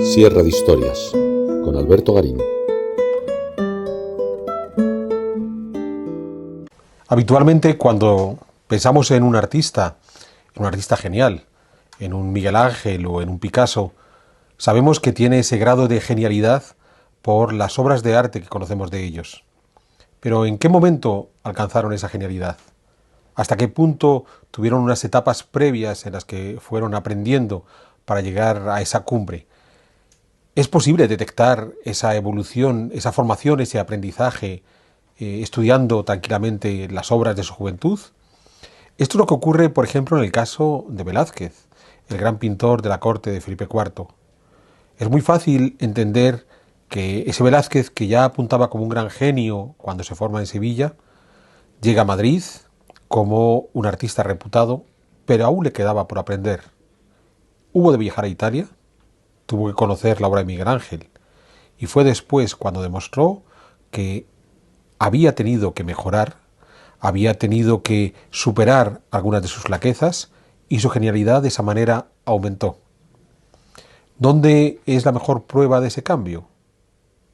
Sierra de Historias, con Alberto Garín. Habitualmente, cuando pensamos en un artista genial, en un Miguel Ángel o en un Picasso, sabemos que tiene ese grado de genialidad por las obras de arte que conocemos de ellos. Pero ¿en qué momento alcanzaron esa genialidad? ¿Hasta qué punto tuvieron unas etapas previas en las que fueron aprendiendo para llegar a esa cumbre? ¿Es posible detectar esa evolución, esa formación, ese aprendizaje, estudiando tranquilamente las obras de su juventud? Esto es lo que ocurre, por ejemplo, en el caso de Velázquez, el gran pintor de la corte de Felipe IV. Es muy fácil entender que ese Velázquez, que ya apuntaba como un gran genio cuando se forma en Sevilla, llega a Madrid como un artista reputado, pero aún le quedaba por aprender. Hubo de viajar a Italia, tuvo que conocer la obra de Miguel Ángel, y fue después cuando demostró que había tenido que mejorar, había tenido que superar algunas de sus flaquezas, y su genialidad de esa manera aumentó. ¿Dónde es la mejor prueba de ese cambio?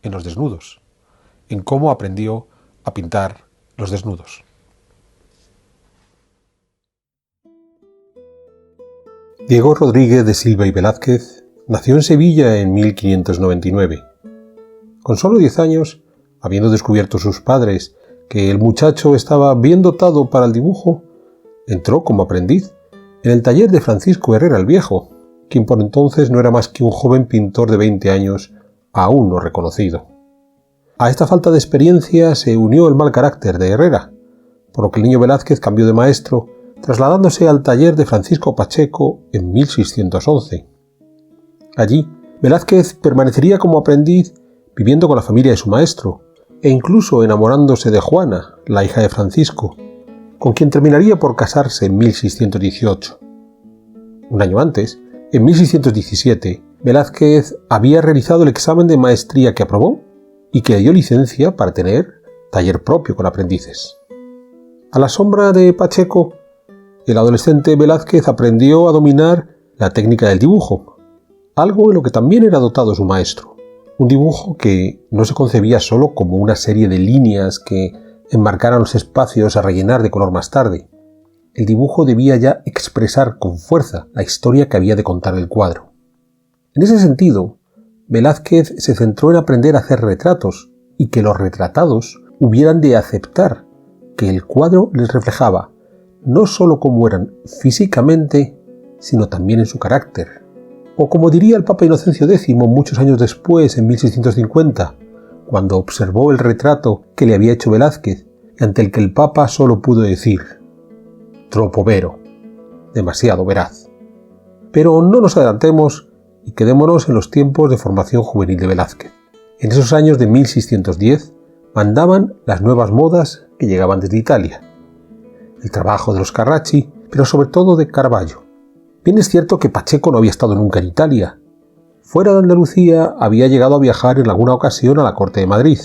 En los desnudos, en cómo aprendió a pintar los desnudos. Diego Rodríguez de Silva y Velázquez nació en Sevilla en 1599. Con solo 10 años, habiendo descubierto sus padres que el muchacho estaba bien dotado para el dibujo, entró como aprendiz en el taller de Francisco Herrera el Viejo, quien por entonces no era más que un joven pintor de 20 años, aún no reconocido. A esta falta de experiencia se unió el mal carácter de Herrera, por lo que el niño Velázquez cambió de maestro, trasladándose al taller de Francisco Pacheco en 1611. Allí, Velázquez permanecería como aprendiz, viviendo con la familia de su maestro, e incluso enamorándose de Juana, la hija de Francisco, con quien terminaría por casarse en 1618. Un año antes, en 1617, Velázquez había realizado el examen de maestría que aprobó y que le dio licencia para tener taller propio con aprendices. A la sombra de Pacheco, el adolescente Velázquez aprendió a dominar la técnica del dibujo, algo en lo que también era dotado su maestro. Un dibujo que no se concebía solo como una serie de líneas que enmarcaran los espacios a rellenar de color más tarde. El dibujo debía ya expresar con fuerza la historia que había de contar el cuadro. En ese sentido, Velázquez se centró en aprender a hacer retratos y que los retratados hubieran de aceptar que el cuadro les reflejaba no solo cómo eran físicamente, sino también en su carácter. O como diría el Papa Inocencio X muchos años después, en 1650, cuando observó el retrato que le había hecho Velázquez y ante el que el Papa solo pudo decir: «Troppo vero», demasiado veraz. Pero no nos adelantemos y quedémonos en los tiempos de formación juvenil de Velázquez. En esos años de 1610 mandaban las nuevas modas que llegaban desde Italia. El trabajo de los Carracci, pero sobre todo de Caravaggio. Bien es cierto que Pacheco no había estado nunca en Italia. Fuera de Andalucía había llegado a viajar en alguna ocasión a la corte de Madrid,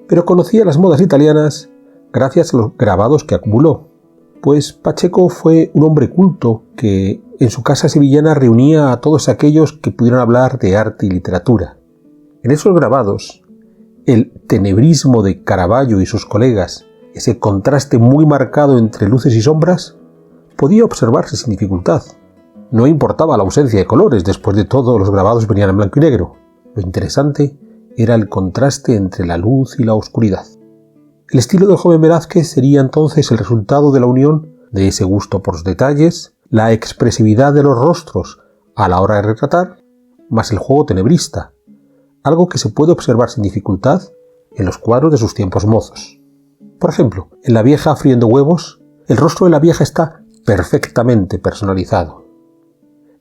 pero conocía las modas italianas gracias a los grabados que acumuló, pues Pacheco fue un hombre culto que en su casa sevillana reunía a todos aquellos que pudieran hablar de arte y literatura. En esos grabados, el tenebrismo de Caravaggio y sus colegas, ese contraste muy marcado entre luces y sombras, podía observarse sin dificultad. No importaba la ausencia de colores, después de todo los grabados venían en blanco y negro. Lo interesante era el contraste entre la luz y la oscuridad. El estilo del joven Velázquez sería entonces el resultado de la unión de ese gusto por los detalles, la expresividad de los rostros a la hora de retratar, más el juego tenebrista, algo que se puede observar sin dificultad en los cuadros de sus tiempos mozos. Por ejemplo, en La vieja friendo huevos, el rostro de la vieja está perfectamente personalizado.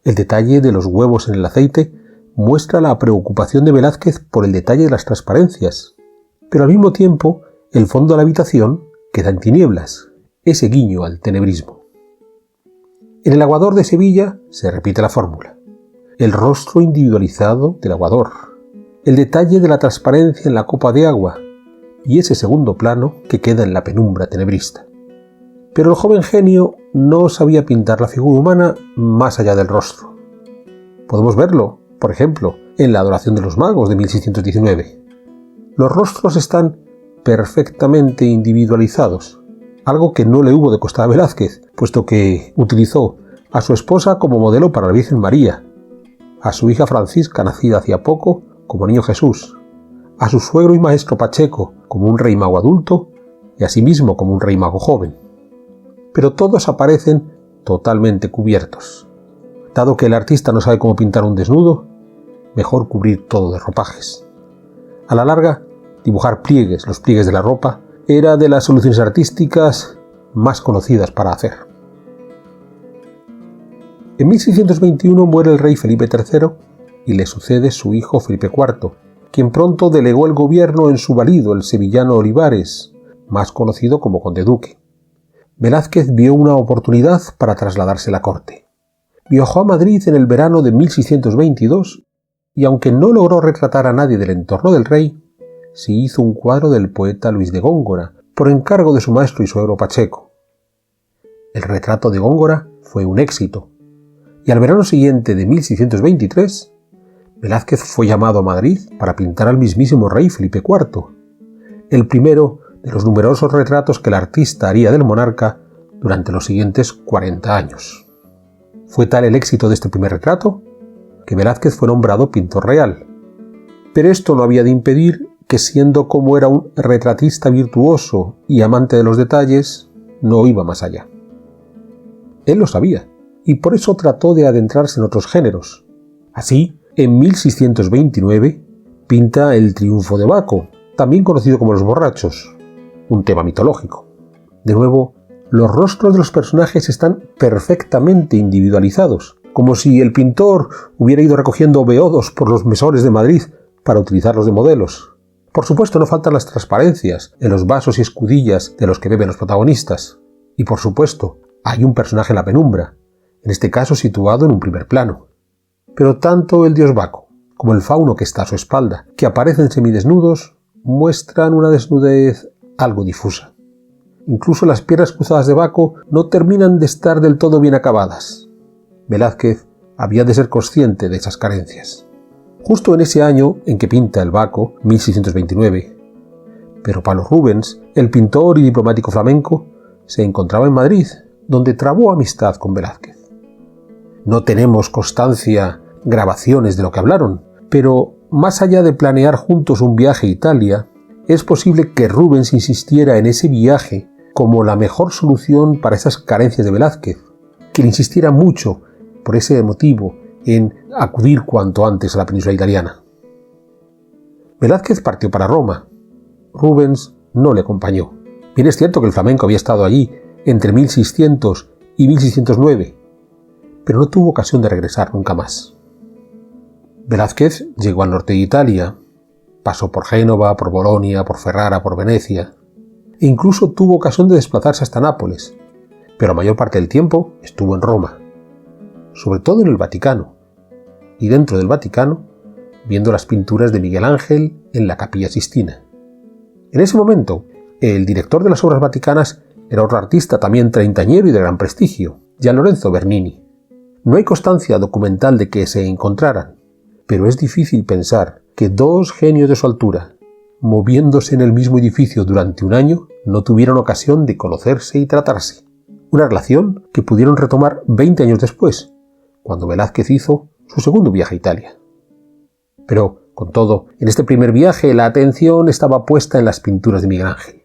El detalle de los huevos en el aceite muestra la preocupación de Velázquez por el detalle de las transparencias, pero al mismo tiempo el fondo de la habitación queda en tinieblas, ese guiño al tenebrismo. En El aguador de Sevilla se repite la fórmula. El rostro individualizado del aguador, el detalle de la transparencia en la copa de agua y ese segundo plano que queda en la penumbra tenebrista. Pero el joven genio no sabía pintar la figura humana más allá del rostro. Podemos verlo por ejemplo, en La adoración de los magos de 1619. Los rostros están perfectamente individualizados, algo que no le hubo de costar a Velázquez, puesto que utilizó a su esposa como modelo para la Virgen María, a su hija Francisca, nacida hacía poco, como Niño Jesús, a su suegro y maestro Pacheco como un rey mago adulto y a sí mismo como un rey mago joven. Pero todos aparecen totalmente cubiertos. Dado que el artista no sabe cómo pintar un desnudo, mejor cubrir todo de ropajes. A la larga, dibujar pliegues, los pliegues de la ropa, era de las soluciones artísticas más conocidas para hacer. En 1621 muere el rey Felipe III y le sucede su hijo Felipe IV, quien pronto delegó el gobierno en su valido, el sevillano Olivares, más conocido como conde duque. Velázquez vio una oportunidad para trasladarse a la corte. Viajó a Madrid en el verano de 1622 y aunque no logró retratar a nadie del entorno del rey, sí hizo un cuadro del poeta Luis de Góngora, por encargo de su maestro y suegro Pacheco. El retrato de Góngora fue un éxito, y al verano siguiente de 1623, Velázquez fue llamado a Madrid para pintar al mismísimo rey Felipe IV, el primero de los numerosos retratos que el artista haría del monarca durante los siguientes 40 años. Fue tal el éxito de este primer retrato que Velázquez fue nombrado pintor real, pero esto no había de impedir que, siendo como era un retratista virtuoso y amante de los detalles, no iba más allá. Él lo sabía, y por eso trató de adentrarse en otros géneros. Así, en 1629, pinta El triunfo de Baco, también conocido como Los borrachos, un tema mitológico. De nuevo, los rostros de los personajes están perfectamente individualizados, como si el pintor hubiera ido recogiendo beodos por los mesones de Madrid para utilizarlos de modelos. Por supuesto, no faltan las transparencias en los vasos y escudillas de los que beben los protagonistas. Y por supuesto, hay un personaje en la penumbra, en este caso situado en un primer plano. Pero tanto el dios Baco como el fauno que está a su espalda, que aparecen semidesnudos, muestran una desnudez algo difusa. Incluso las piernas cruzadas de Baco no terminan de estar del todo bien acabadas. Velázquez había de ser consciente de esas carencias. Justo en ese año en que pinta el Baco, 1629, pero Pablo Rubens, el pintor y diplomático flamenco, se encontraba en Madrid, donde trabó amistad con Velázquez. No tenemos constancia, grabaciones de lo que hablaron, pero más allá de planear juntos un viaje a Italia, es posible que Rubens insistiera en ese viaje como la mejor solución para esas carencias de Velázquez, que le insistiera mucho por ese motivo en acudir cuanto antes a la península italiana. Velázquez partió para Roma. Rubens no le acompañó. Bien es cierto que el flamenco había estado allí entre 1600 y 1609, pero no tuvo ocasión de regresar nunca más. Velázquez llegó al norte de Italia, pasó por Génova, por Bolonia, por Ferrara, por Venecia, e incluso tuvo ocasión de desplazarse hasta Nápoles, pero la mayor parte del tiempo estuvo en Roma, sobre todo en el Vaticano, y dentro del Vaticano, viendo las pinturas de Miguel Ángel en la Capilla Sistina. En ese momento, el director de las obras vaticanas era otro artista también treintañero y de gran prestigio, Gian Lorenzo Bernini. No hay constancia documental de que se encontraran, pero es difícil pensar que dos genios de su altura, moviéndose en el mismo edificio durante un año, no tuvieron ocasión de conocerse y tratarse. Una relación que pudieron retomar 20 años después, cuando Velázquez hizo su segundo viaje a Italia. Pero, con todo, en este primer viaje la atención estaba puesta en las pinturas de Miguel Ángel.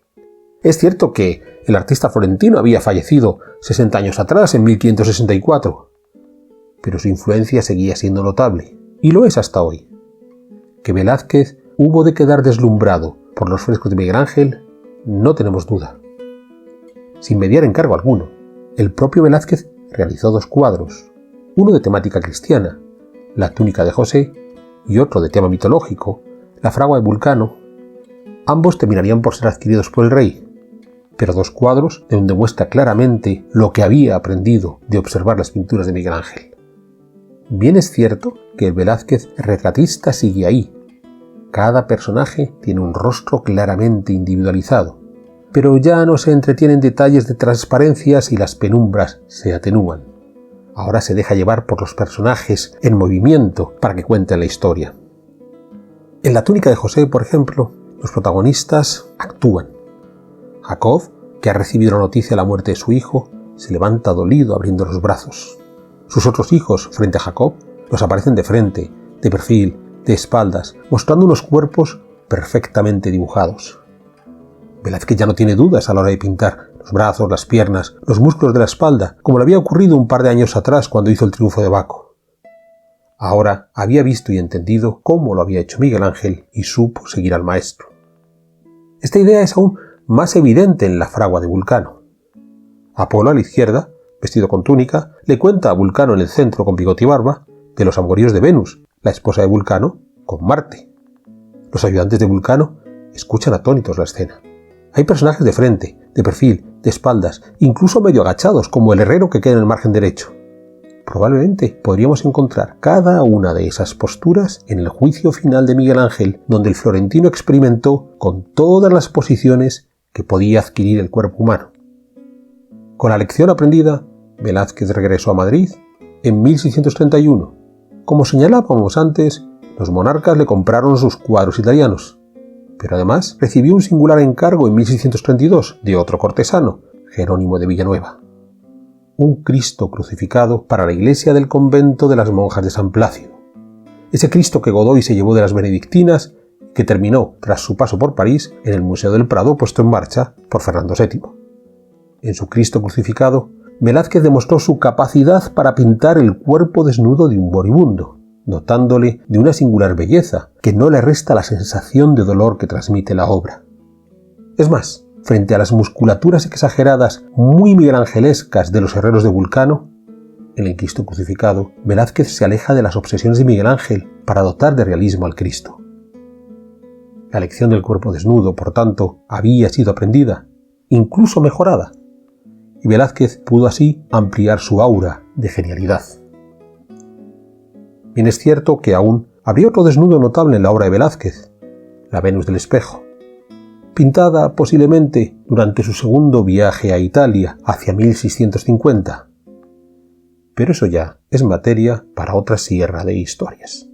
Es cierto que el artista florentino había fallecido 60 años atrás, en 1564, pero su influencia seguía siendo notable, y lo es hasta hoy. Que Velázquez hubo de quedar deslumbrado por los frescos de Miguel Ángel, no tenemos duda. Sin mediar encargo alguno, el propio Velázquez realizó dos cuadros, uno de temática cristiana, La túnica de José, y otro de tema mitológico, La fragua de Vulcano. Ambos terminarían por ser adquiridos por el rey, pero dos cuadros de donde muestra claramente lo que había aprendido de observar las pinturas de Miguel Ángel. Bien es cierto que el Velázquez retratista sigue ahí. Cada personaje tiene un rostro claramente individualizado, pero ya no se entretienen detalles de transparencias y las penumbras se atenúan. Ahora se deja llevar por los personajes en movimiento para que cuenten la historia. En La túnica de José, por ejemplo, los protagonistas actúan. Jacob, que ha recibido la noticia de la muerte de su hijo, se levanta dolido abriendo los brazos. Sus otros hijos, frente a Jacob, los aparecen de frente, de perfil, de espaldas, mostrando unos cuerpos perfectamente dibujados. Velázquez ya no tiene dudas a la hora de pintar los brazos, las piernas, los músculos de la espalda, como le había ocurrido un par de años atrás cuando hizo el Triunfo de Baco. Ahora había visto y entendido cómo lo había hecho Miguel Ángel y supo seguir al maestro. Esta idea es aún más evidente en la fragua de Vulcano. Apolo, a la izquierda, vestido con túnica, le cuenta a Vulcano en el centro con bigote y barba de los amoríos de Venus, la esposa de Vulcano, con Marte. Los ayudantes de Vulcano escuchan atónitos la escena. Hay personajes de frente, de perfil, de espaldas, incluso medio agachados, como el herrero que queda en el margen derecho. Probablemente podríamos encontrar cada una de esas posturas en el juicio final de Miguel Ángel, donde el florentino experimentó con todas las posiciones que podía adquirir el cuerpo humano. Con la lección aprendida, Velázquez regresó a Madrid en 1631. Como señalábamos antes, los monarcas le compraron sus cuadros italianos, pero además recibió un singular encargo en 1632 de otro cortesano, Jerónimo de Villanueva. Un Cristo crucificado para la iglesia del convento de las monjas de San Plácido. Ese Cristo que Godoy se llevó de las benedictinas, que terminó, tras su paso por París, en el Museo del Prado puesto en marcha por Fernando VII. En su Cristo crucificado, Velázquez demostró su capacidad para pintar el cuerpo desnudo de un moribundo, dotándole de una singular belleza que no le resta la sensación de dolor que transmite la obra. Es más, frente a las musculaturas exageradas muy miguelangelescas de los herreros de Vulcano, en el Cristo crucificado, Velázquez se aleja de las obsesiones de Miguel Ángel para dotar de realismo al Cristo. La lección del cuerpo desnudo, por tanto, había sido aprendida, incluso mejorada, y Velázquez pudo así ampliar su aura de genialidad. Bien es cierto que aún habría otro desnudo notable en la obra de Velázquez, la Venus del Espejo, pintada posiblemente durante su segundo viaje a Italia hacia 1650. Pero eso ya es materia para otra sierra de historias.